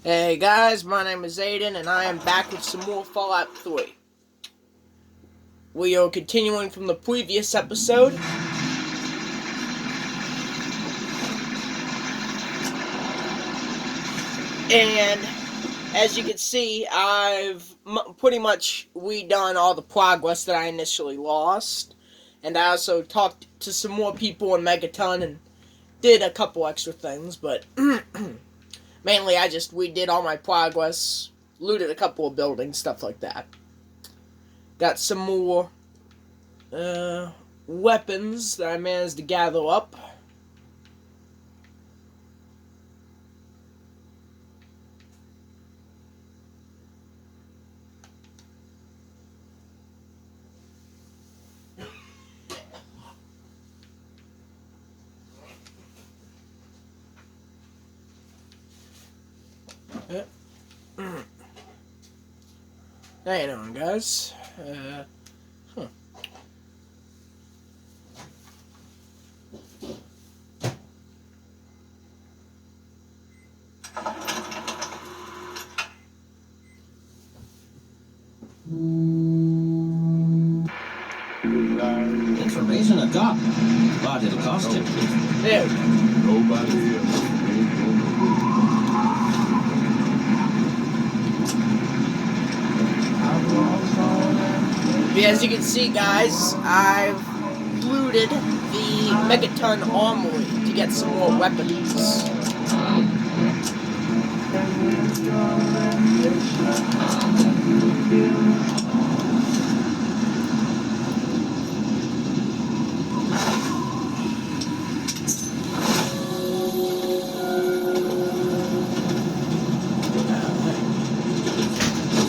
Hey guys, my name is Aiden, and I am back with some more Fallout 3. We are continuing from the previous episode. And as you can see, I've pretty much redone all the progress that I initially lost. And I also talked to some more people in Megaton and did a couple extra things, but mainly I just redid all my progress, looted a couple of buildings, stuff like that. Got some more weapons that I managed to gather up. How you doing, guys? Information I got, but it'll cost you. There. Nobody else ain't gonna As you can see, guys, I've looted the Megaton Armory to get some more weapons.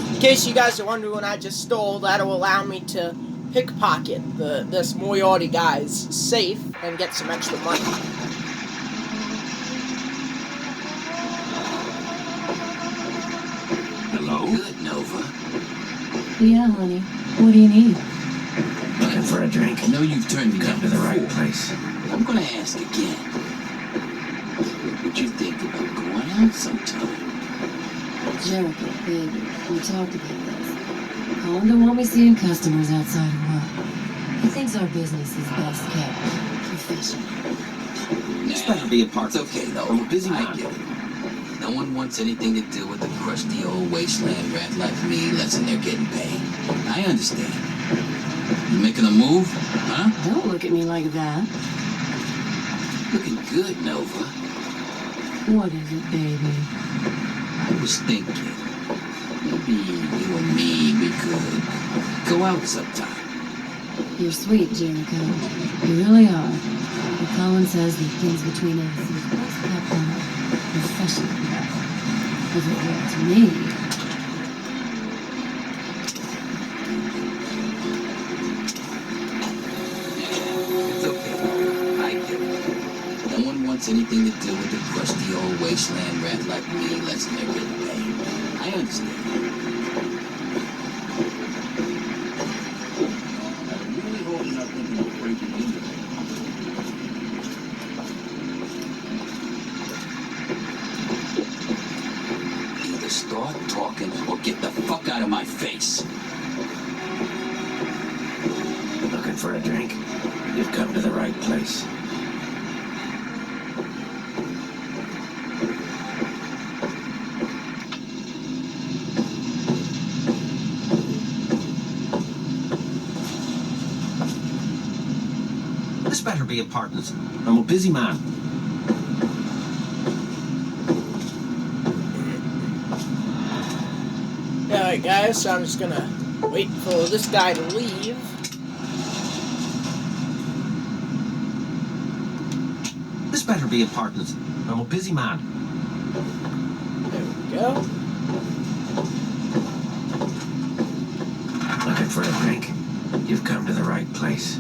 In case you guys are wondering what I just stole, that'll allow me to pickpocket this Moriarty guy's safe and get some extra money. Hello? Good, Nova. Yeah, honey. What do you need? Looking for a drink? I know you've turned me down to the right place. I'm gonna ask again. What would you think about going out sometime? Jericho, baby, we talked about this. Colin don't want me seeing customers outside of work. He thinks our business is best kept professional. This better be a part. It's okay, though. I'm a busy man. I get it. No one wants anything to do with a crusty old wasteland rat like me unless they're getting paid. I understand. You making a move? Huh? Don't look at me like that. Looking good, Nova. What is it, baby? I was thinking, maybe you and me, we could go out sometime. You're sweet, Jericho. You really are. But Colin says that things between us is best kept on a professional level. If it were up to me, It's okay. I get it. No one wants anything to do with a crusty old wasteland rat like me unless they're getting paid. I understand. I really hope you're not thinking of breaking into it. Either start talking or get the fuck out of my face. Looking for a drink? You've come to the right place. This better be a partner's. I'm a busy man. Alright, guys, so I'm just gonna wait for this guy to leave. This better be a partner's. I'm a busy man. There we go. Looking for a drink? You've come to the right place.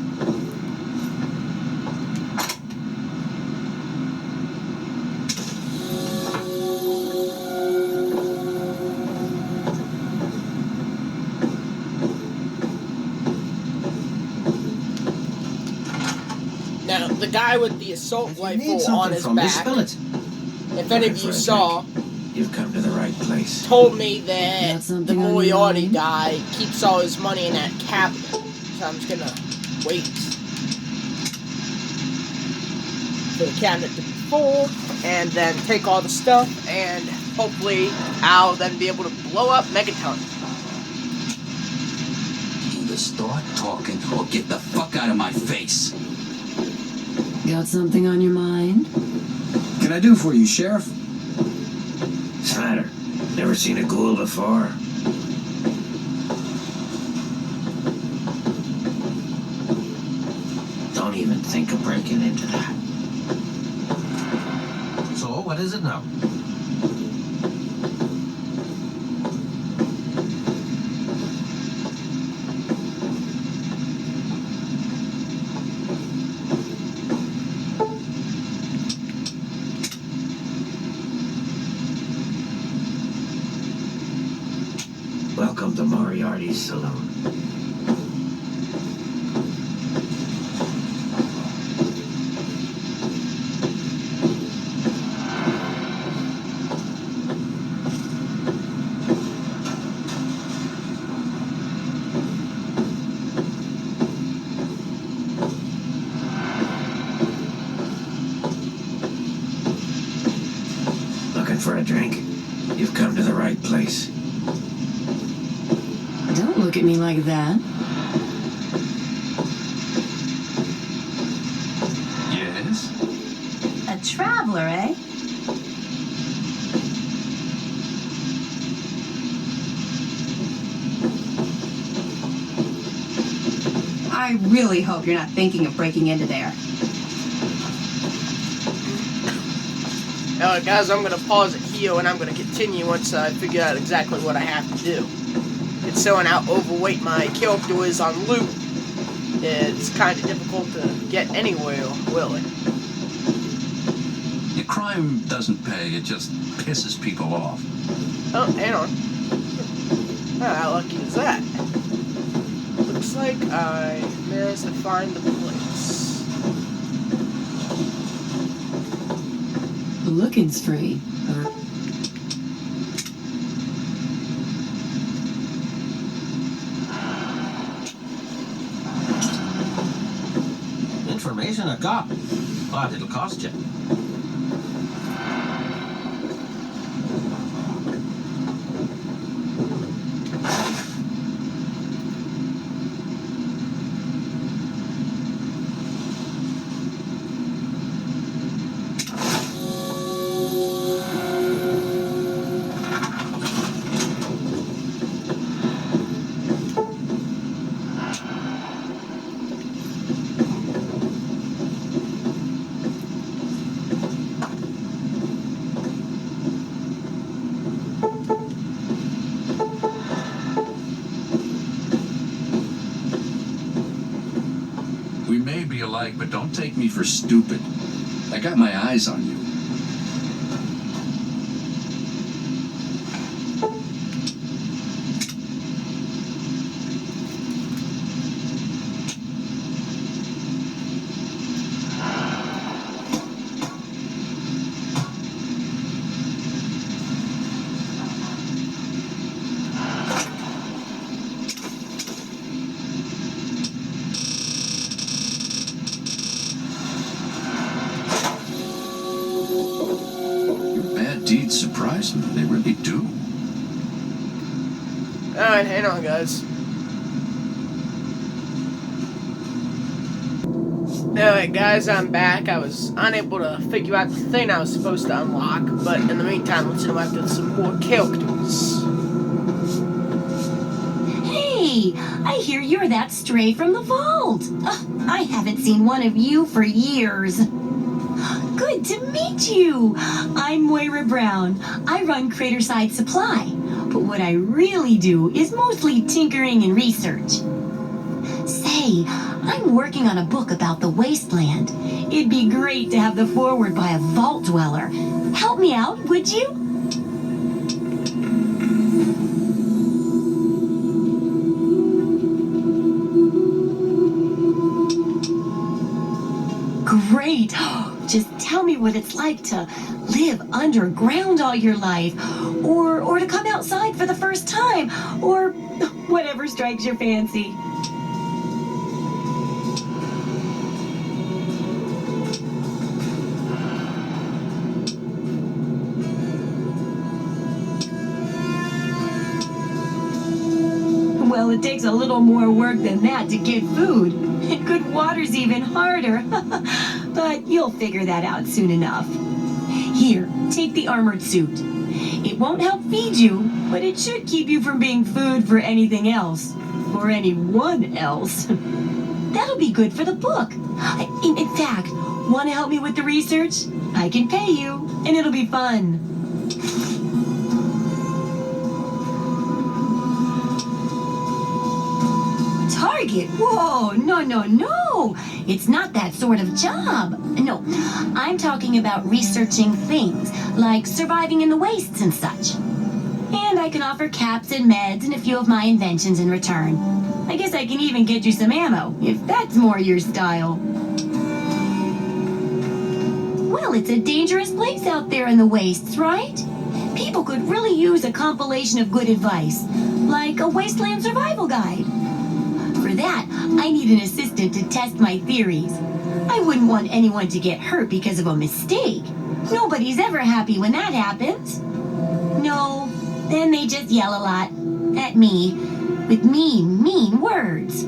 Now, the guy with the assault If you need rifle something on his from me, back, spill it. if any of you saw, You've come to the right place. told me that Got the something on your Moriarty mind? guy keeps all his money in that cabinet. So I'm just gonna wait for the cabinet to be full, and then take all the stuff, and hopefully I'll then be able to blow up Megaton. Either start talking or get the fuck out of my face. Got something on your mind? Can I do for you, Sheriff? Snyder, never seen a ghoul before. Don't even think of breaking into that. So, what is it now? Welcome to Moriarty's Saloon. Looking for a drink? You've come to the right place. Don't look at me like that. Yes? A traveler, eh? I really hope you're not thinking of breaking into there. Alright guys, I'm gonna pause it here, and I'm gonna continue once I figure out exactly what I have to do. Considering how overweight my character is on loot, it's kind of difficult to get anywhere, really. Your crime doesn't pay, it just pisses people off. Oh, hang on. Oh, how lucky is that? Looks like I managed to find the place. Looking's free. Information I got. But it'll cost you. We may be alike, but don't take me for stupid. I got my eyes on you. Deeds surprise me. They really do. Alright, hang on, guys. Alright, guys, I'm back. I was unable to figure out the thing I was supposed to unlock, but in the meantime, let's interact with some more characters. Hey, I hear you're that stray from the vault. I haven't seen one of you for years. Good to meet you. I'm Moira Brown. I run Craterside Supply, but what I really do is mostly tinkering and research. Say, I'm working on a book about the wasteland. It'd be great to have the foreword by a vault dweller. Help me out, would you? Great. Just tell me me what it's like to live underground all your life, or to come outside for the first time, or whatever strikes your fancy. Well, it takes a little more work than that to get food. And good water's even harder. But you'll figure that out soon enough. Here, take the armored suit. It won't help feed you, but it should keep you from being food for anything else. Or anyone else. That'll be good for the book. In fact, want to help me with the research? I can pay you, and it'll be fun. Target? Whoa, no. It's not that sort of job. No, I'm talking about researching things, like surviving in the wastes and such. And I can offer caps and meds and a few of my inventions in return. I guess I can even get you some ammo, if that's more your style. Well, it's a dangerous place out there in the wastes, right? People could really use a compilation of good advice, like a wasteland survival guide. For that, I need an assistant to test my theories. I wouldn't want anyone to get hurt because of a mistake. Nobody's ever happy when that happens. No, then they just yell a lot at me with mean words.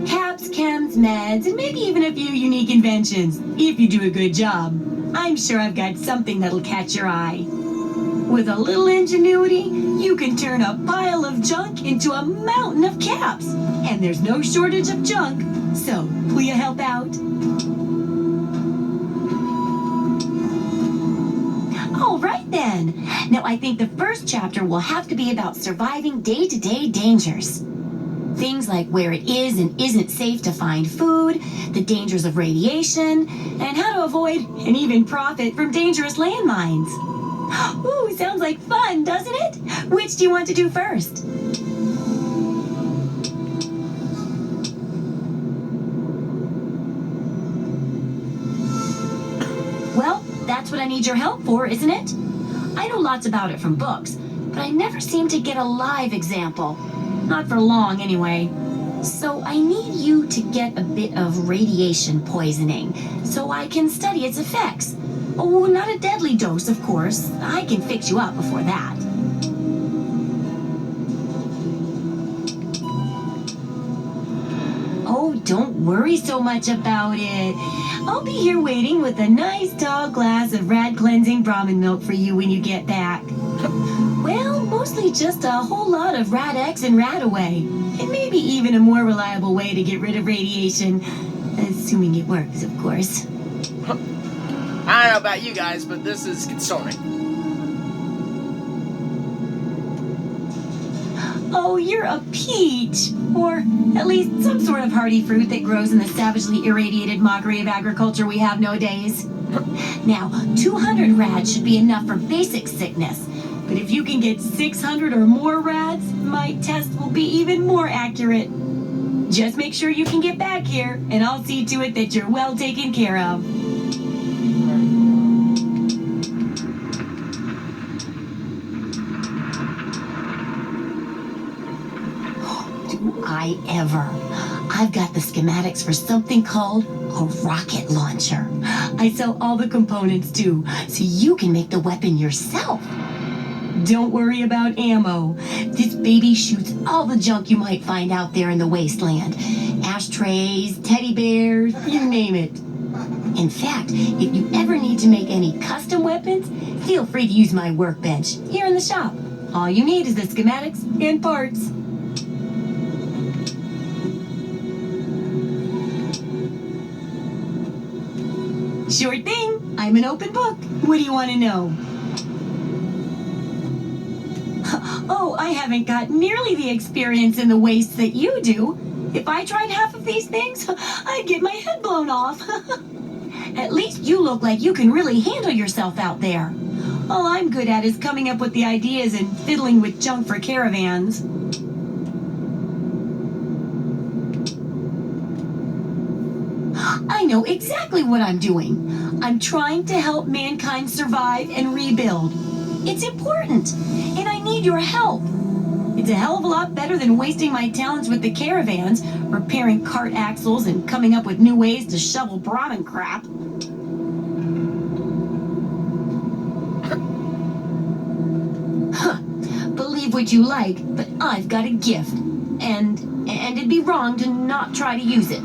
Caps, chems, meds, and maybe even a few unique inventions, if you do a good job. I'm sure I've got something that'll catch your eye. With a little ingenuity, you can turn a pile of junk into a mountain of caps. And there's no shortage of junk, so will you help out? All right then. Now I think the first chapter will have to be about surviving day-to-day dangers. Things like where it is and isn't safe to find food, the dangers of radiation, and how to avoid and even profit from dangerous landmines. Ooh, sounds like fun, doesn't it? Which do you want to do first? Well, that's what I need your help for, isn't it? I know lots about it from books, but I never seem to get a live example. Not for long, anyway. So I need you to get a bit of radiation poisoning, so I can study its effects. Oh, not a deadly dose, of course. I can fix you up before that. Oh, don't worry so much about it. I'll be here waiting with a nice tall glass of rad-cleansing Brahmin milk for you when you get back. Well, mostly just a whole lot of Rad-X and Rad-Away. And maybe even a more reliable way to get rid of radiation. Assuming it works, of course. I don't know about you guys, but this is concerning. Oh, you're a peach. Or at least some sort of hardy fruit that grows in the savagely irradiated mockery of agriculture we have nowadays. Now, 200 rads should be enough for basic sickness. But if you can get 600 or more rads, my test will be even more accurate. Just make sure you can get back here, and I'll see to it that you're well taken care of. Do I ever? I've got the schematics for something called a rocket launcher. I sell all the components too, so you can make the weapon yourself. Don't worry about ammo. This baby shoots all the junk you might find out there in the wasteland. Ashtrays, teddy bears, you name it. In fact, if you ever need to make any custom weapons, feel free to use my workbench here in the shop. All you need is the schematics and parts. Sure thing. I'm an open book. What do you want to know? Oh, I haven't got nearly the experience in the wastes that you do. If I tried half of these things, I'd get my head blown off. At least you look like you can really handle yourself out there. All I'm good at is coming up with the ideas and fiddling with junk for caravans. I know exactly what I'm doing. I'm trying to help mankind survive and rebuild. It's important, and I need your help. It's a hell of a lot better than wasting my talents with the caravans, repairing cart axles and coming up with new ways to shovel Brahmin crap. Huh. Believe what you like, but I've got a gift. And it'd be wrong to not try to use it.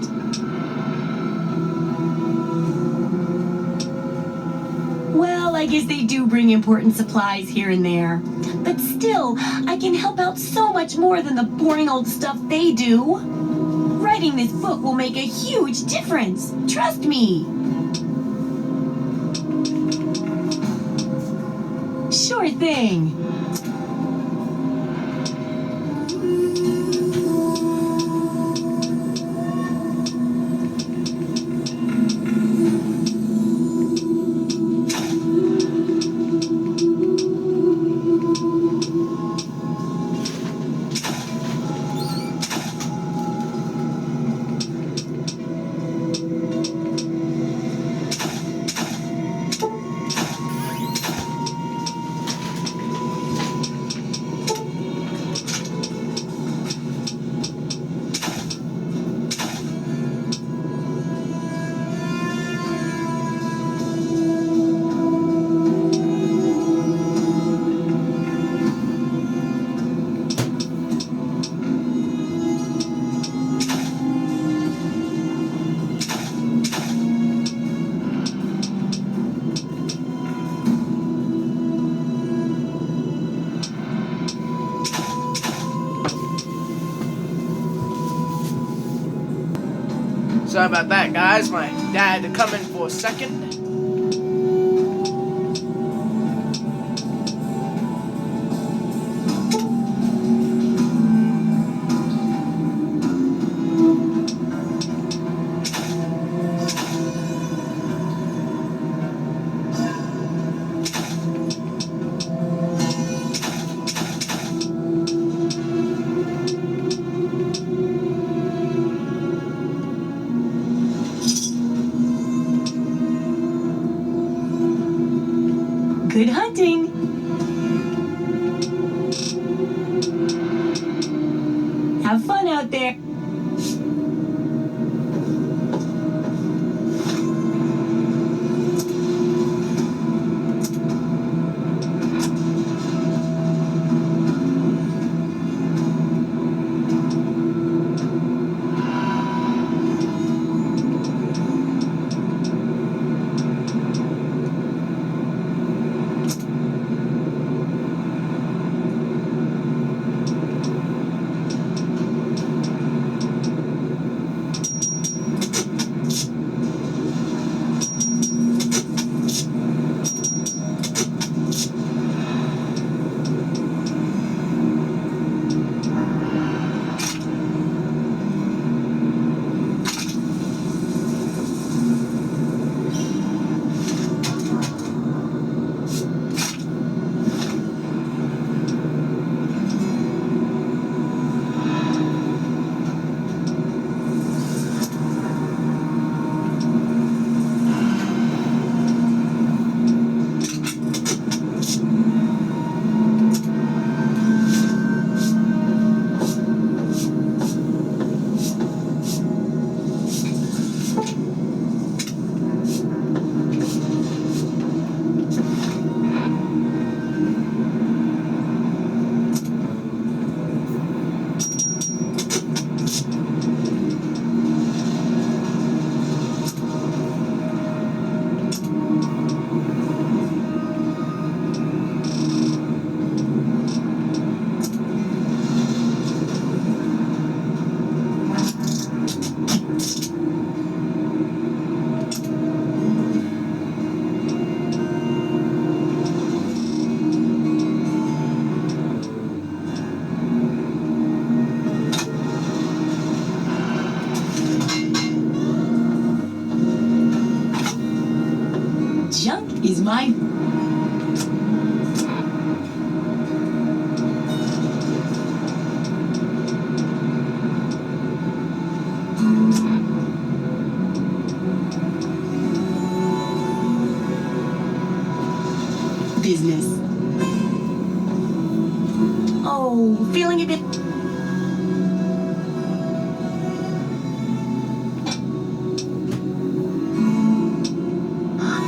Well, I guess they do bring important supplies here and there. But still, I can help out so much more than the boring old stuff they do. Writing this book will make a huge difference. Trust me. Sure thing. Sorry about that, guys. My dad had to come in for a second. Good hunting. Have fun out there. Junk is my that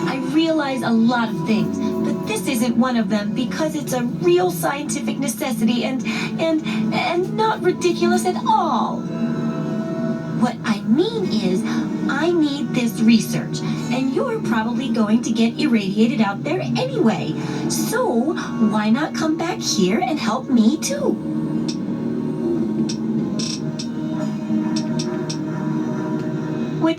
I realize a lot of things, but this isn't one of them because it's a real scientific necessity and not ridiculous at all. What I mean is, I need this research, and you're probably going to get irradiated out there anyway. So, why not come back here and help me too? What?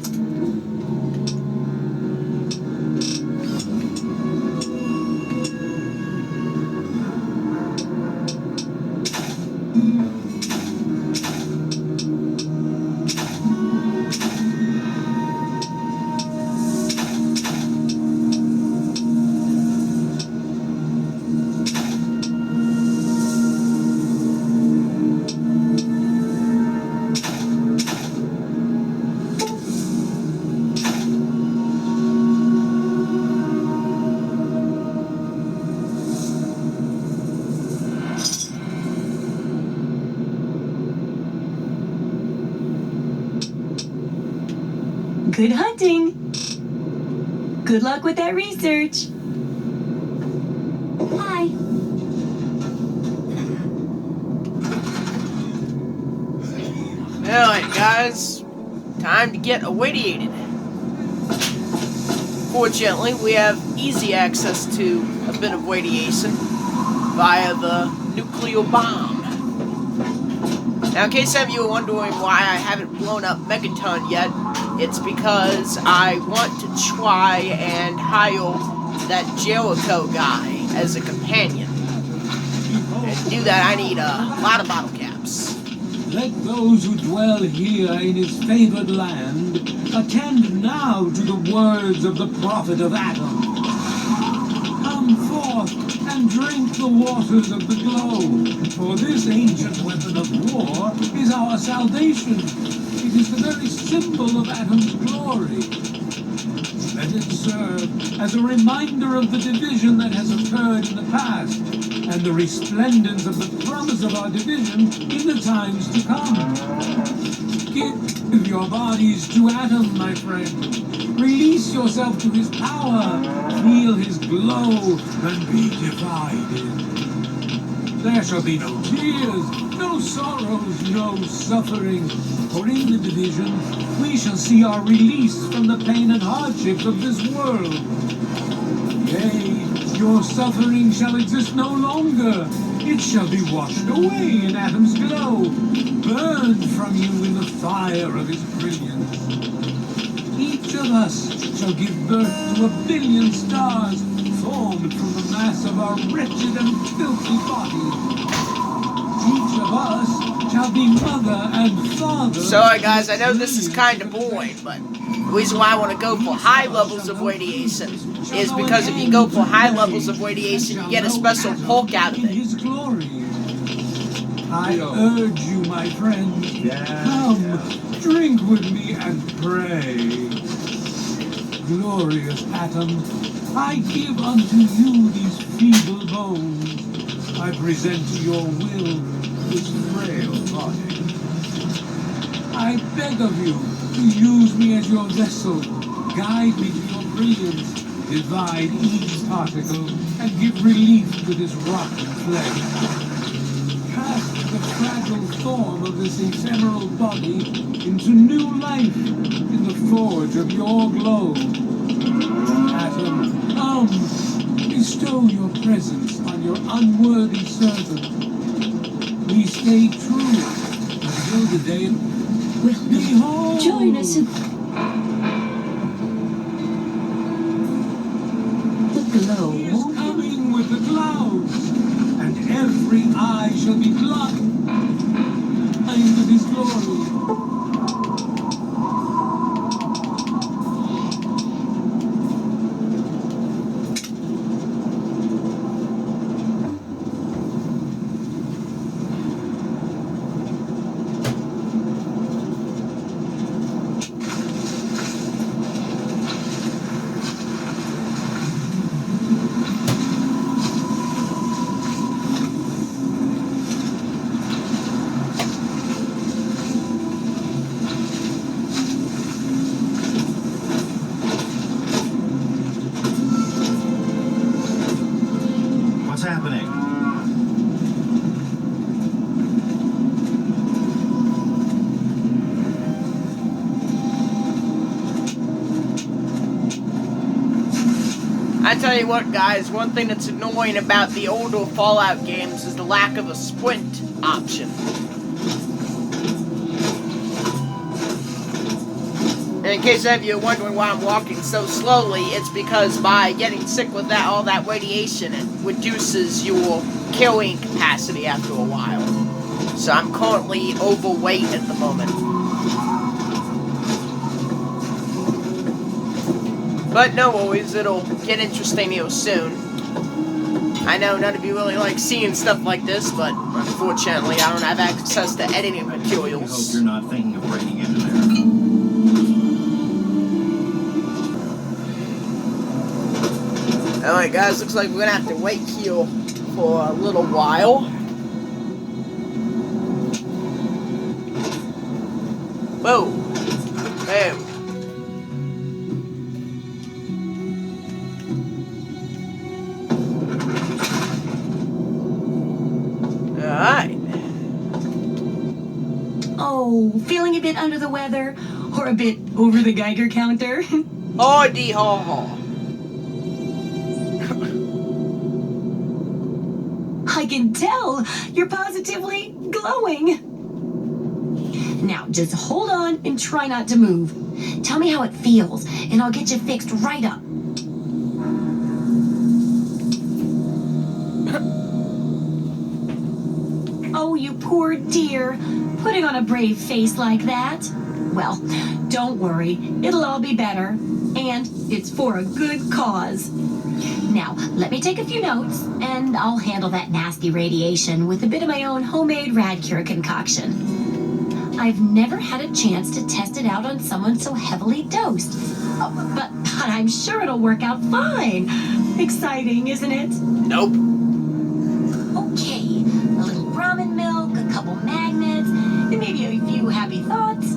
Good hunting. Good luck with that research. Hi. Alright, guys. Time to get irradiated. Fortunately, we have easy access to a bit of radiation via the nuclear bomb. Now, in case some of you are wondering why I haven't blown up Megaton yet, it's because I want to try and hire that Jericho guy as a companion. And to do that, I need a lot of bottle caps. Let those who dwell here in his favored land attend now to the words of the prophet of Adam. Come forth and drink the waters of the glow, for this ancient weapon of war is our salvation. It is the very symbol of Adam's glory. Let it serve as a reminder of the division that has occurred in the past, and the resplendence of the promise of our division in the times to come. Give your bodies to Adam, my friend. Release yourself to his power. Feel his glow and be divided. There shall be no tears, no sorrows, no suffering. For in the division, we shall see our release from the pain and hardships of this world. Yea, your suffering shall exist no longer. It shall be washed away in Adam's glow, burned from you in the fire of his brilliance. Each of us shall give birth to 1 billion stars, formed from the mass of our wretched and filthy bodies. Each of us shall be mother and father. Sorry guys, I know this is kind of boring, but the reason why I want to go for high levels of radiation is because if you go for high levels of radiation, you get a special perk out of In it. his glory. I urge you, my friends, come, drink with me and pray. Glorious Atom, I give unto you these feeble bones. I present to your will this frail body. I beg of you to use me as your vessel, guide me to your brilliance, divide each particle, and give relief to this rotten flesh. Cast the fragile form of this ephemeral body into new life in the forge of your glow. Atom, come, bestow your presence on your unworthy servant. We stay true until the day of... Behold! Join us in the He is glow. coming with the clouds, and every eye shall be blind with his glory. tell you what, guys, one thing that's annoying about the older Fallout games is the lack of a sprint option. And in case any of you are wondering why I'm walking so slowly, it's because by getting sick with all that radiation, it reduces your carrying capacity after a while. So I'm currently overweight at the moment. But no worries, it'll get interesting here soon. I know none of you really like seeing stuff like this, but unfortunately I don't have access to editing I hope materials. you're not thinking of breaking into there. Alright guys, looks like we're gonna have to wait here for a little while. Whoa. Hey. Alright. Oh, feeling a bit under the weather? Or a bit over the Geiger counter? Hardy ha ha. I can tell you're positively glowing. Now, just hold on and try not to move. Tell me how it feels, and I'll get you fixed right up. Oh, you poor dear. Putting on a brave face like that. Well, don't worry. It'll all be better. And it's for a good cause. Now, let me take a few notes, and I'll handle that nasty radiation with a bit of my own homemade Radcure concoction. I've never had a chance to test it out on someone so heavily dosed. Oh, but I'm sure it'll work out fine. Exciting, isn't it? Nope. Okay, a little Brahmin milk, a couple magnets, and maybe a few happy thoughts.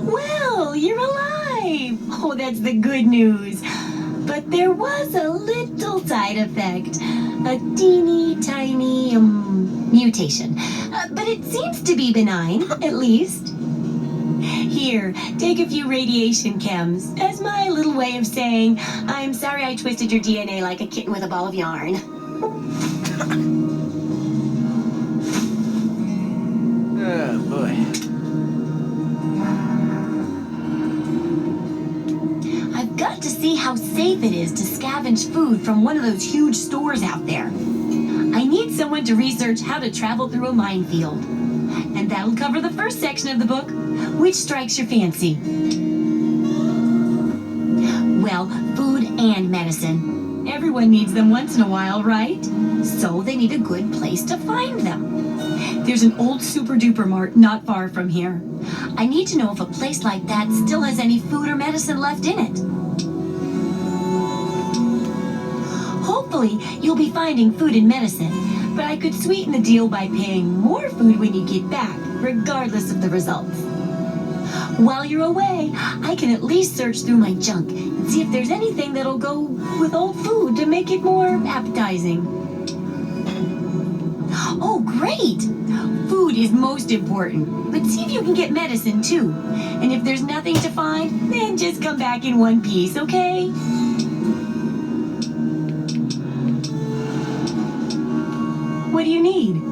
Well, you're alive! Oh, that's the good news. But there was a little side effect. A teeny tiny mutation. But it seems to be benign, at least. Here, take a few radiation chems as my little way of saying, I'm sorry I twisted your DNA like a kitten with a ball of yarn. Oh boy. I've got to see how safe it is to scavenge food from one of those huge stores out there. I need someone to research how to travel through a minefield. And that'll cover the first section of the book. Which strikes your fancy? Well, food and medicine. Everyone needs them once in a while, right? So they need a good place to find them. There's an old super-duper mart not far from here. I need to know if a place like that still has any food or medicine left in it. Hopefully, you'll be finding food and medicine, but I could sweeten the deal by paying more food when you get back, regardless of the results. While you're away, I can at least search through my junk and see if there's anything that'll go with old food to make it more appetizing. Oh, great! Food is most important, but see if you can get medicine too. And if there's nothing to find, then just come back in one piece, okay? What do you need?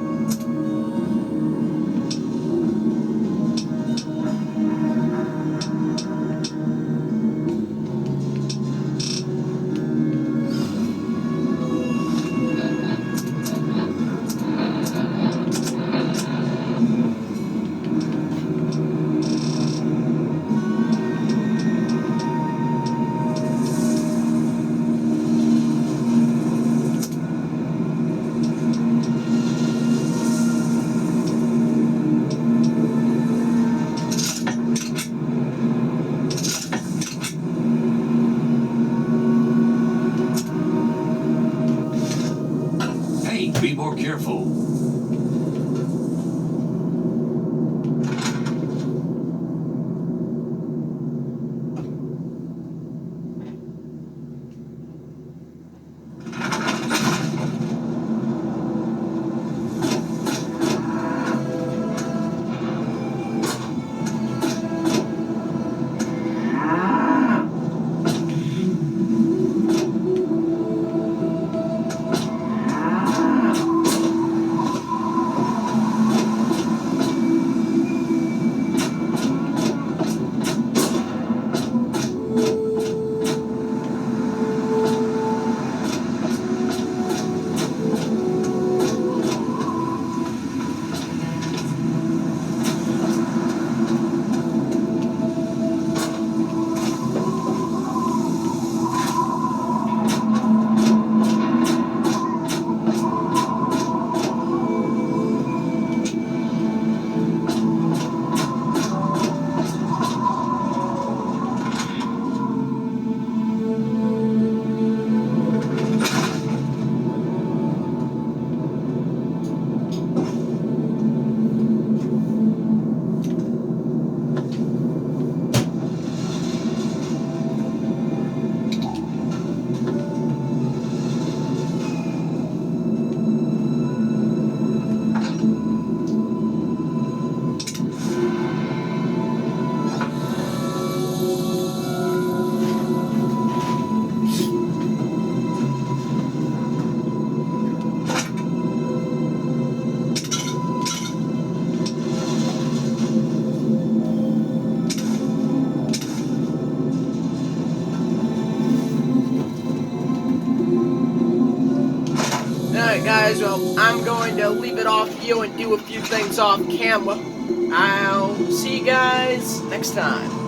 Alright guys, well, I'm going to leave it off you and do a few things off camera. I'll see you guys next time.